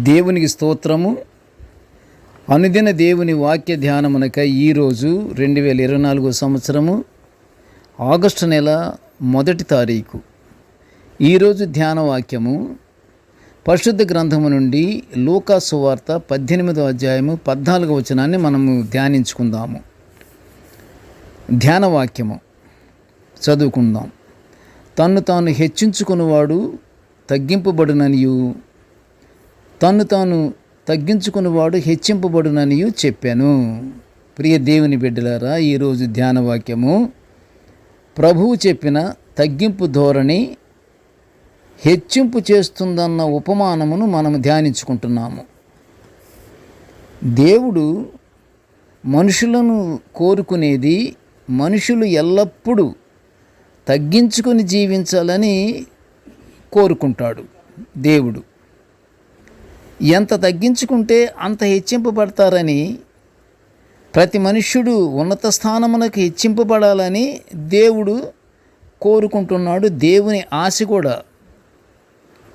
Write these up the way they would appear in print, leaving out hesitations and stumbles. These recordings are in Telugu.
దేవునికి స్తోత్రము. అనుదిన దేవుని వాక్య ధ్యానమునకై ఈరోజు 2024 సంవత్సరము ఆగస్టు నెల 1 తారీఖు. ఈరోజు ధ్యాన వాక్యము పరిశుద్ధ గ్రంథము నుండి లూకా సువార్త 18వ అధ్యాయము 14వ వచనాన్ని మనము ధ్యానించుకుందాము. ధ్యాన వాక్యము చదువుకుందాం. తన్ను తాను హెచ్చించుకునివాడు తగ్గింపబడుననియు, తన్ను తాను తగ్గించుకునివాడు హెచ్చింపబడుననియు చెప్పాను. ప్రియ దేవుని బిడ్డలారా, ఈరోజు ధ్యాన వాక్యము ప్రభువు చెప్పిన తగ్గింపు ధోరణి హెచ్చింపు చేస్తుందన్న ఉపమానమును మనము ధ్యానించుకుంటున్నాము. దేవుడు మనుషులను కోరుకునేది మనుషులు ఎల్లప్పుడూ తగ్గించుకొని జీవించాలని కోరుకుంటాడు. దేవుడు ఎంత తగ్గించుకుంటే అంత హెచ్చింపబడతారని, ప్రతి మనుష్యుడు ఉన్నత స్థానమునకు హెచ్చింపబడాలని దేవుడు కోరుకుంటున్నాడు. దేవుని ఆశ కూడా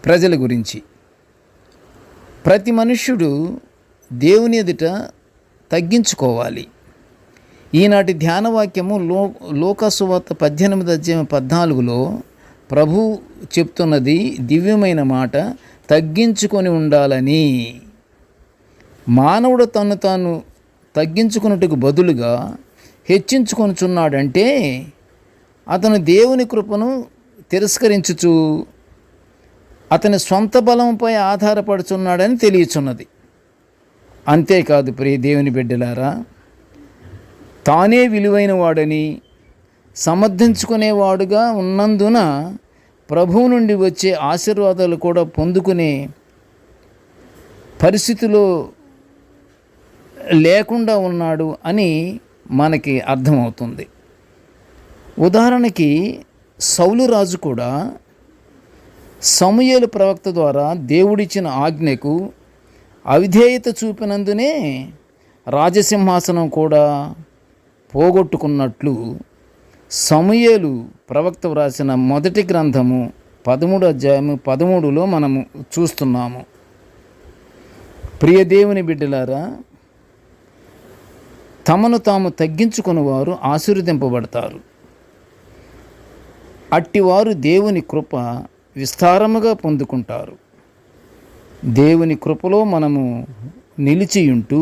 ప్రజల గురించి. ప్రతి మనుష్యుడు దేవుని ఎదుట తగ్గించుకోవాలి. ఈనాటి ధ్యాన వాక్యము లూకా సువార్త 18వ అధ్యాయం 14లో ప్రభు చెప్తున్నది దివ్యమైన మాట. తగ్గించుకొని ఉండాలని. మానవుడు తను తాను తగ్గించుకున్నట్టుకు బదులుగా హెచ్చించుకొనుచున్నాడంటే అతను దేవుని కృపను తిరస్కరించుచు అతని సొంత బలంపై ఆధారపడుచున్నాడని తెలియచున్నది. అంతేకాదు ప్రియ దేవుని బిడ్డలారా, తానే విలువైన వాడని సమర్థించుకునేవాడుగా ఉన్నందున ప్రభువు నుండి వచ్చే ఆశీర్వాదాలు కూడా పొందుకునే పరిస్థితిలో లేకుండా ఉన్నాడు అని మనకి అర్థమవుతుంది. ఉదాహరణకి సౌలు రాజు కూడా సమూయేలు ప్రవక్త ద్వారా దేవుడిచ్చిన ఆజ్ఞకు అవిధేయత చూపినందునే రాజసింహాసనం కూడా పోగొట్టుకున్నట్లు సమూయేలు ప్రవక్త వ్రాసిన మొదటి గ్రంథము 13వ అధ్యాయము 13లో మనము చూస్తున్నాము. ప్రియ దేవుని బిడ్డలారా, తమను తాము తగ్గించుకుని వారు ఆశీర్వదింపబడతారు. అట్టివారు దేవుని కృప విస్తారముగా పొందుకుంటారు. దేవుని కృపలో మనము నిలిచియుంటూ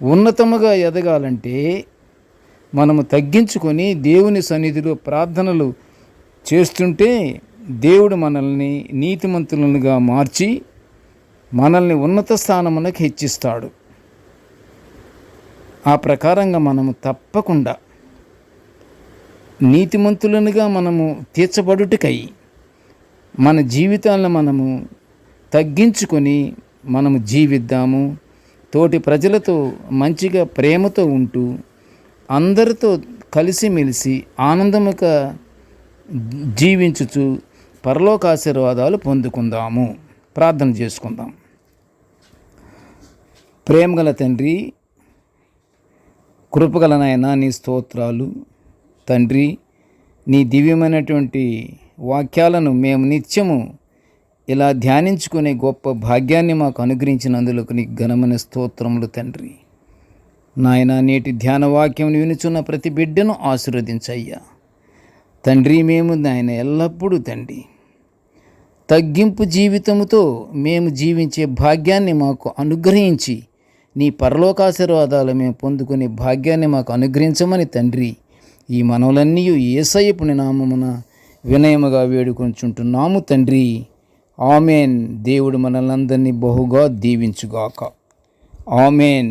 ఉన్నతముగా ఎదగాలంటే మనము తగ్గించుకొని దేవుని సన్నిధిలో ప్రార్థనలు చేస్తుంటే దేవుడు మనల్ని నీతిమంతులుగా మార్చి మనల్ని ఉన్నత స్థానమునకు హెచ్చిస్తాడు. ఆ ప్రకారంగా మనము తప్పకుండా నీతిమంతులనుగా మనము తీర్చబడుటకై మన జీవితాలను మనము తగ్గించుకొని మనము జీవిద్దాము. తోటి ప్రజలతో మంచిగా ప్రేమతో ఉంటూ అందరితో కలిసిమెలిసి ఆనందముగా జీవించుచు పరలోక ఆశీర్వాదాలు పొందుకుందాము. ప్రార్థన చేసుకుందాం. ప్రేమగల తండ్రి, కృపగల నాయనా, నీ స్తోత్రాలు తండ్రి. నీ దివ్యమైనటువంటి వాక్యాలను మేము నిత్యము ఇలా ధ్యానించుకునే గొప్ప భాగ్యాన్ని మాకు అనుగ్రహించినందులకు నీకు ఘనమైన స్తోత్రములు తండ్రి. నాయన, నేటి ధ్యాన వాక్యం వినుచున్న ప్రతి బిడ్డను ఆశీర్వదించయ్యా తండ్రి. మేము నాయన ఎల్లప్పుడూ తండ్రి తగ్గింపు జీవితముతో మేము జీవించే భాగ్యాన్ని మాకు అనుగ్రహించి నీ పరలోకాశీర్వాదాలు మేము పొందుకునే భాగ్యాన్ని మాకు అనుగ్రహించమని తండ్రి ఈ మనవులన్నీ యేసయ్య పుణ్యనామమున వినయముగా వేడుకొంచుంటున్నాము తండ్రి. ఆమెన్. దేవుడు మనల్నందరినీ బహుగా దీవించుగాక. ఆమెన్.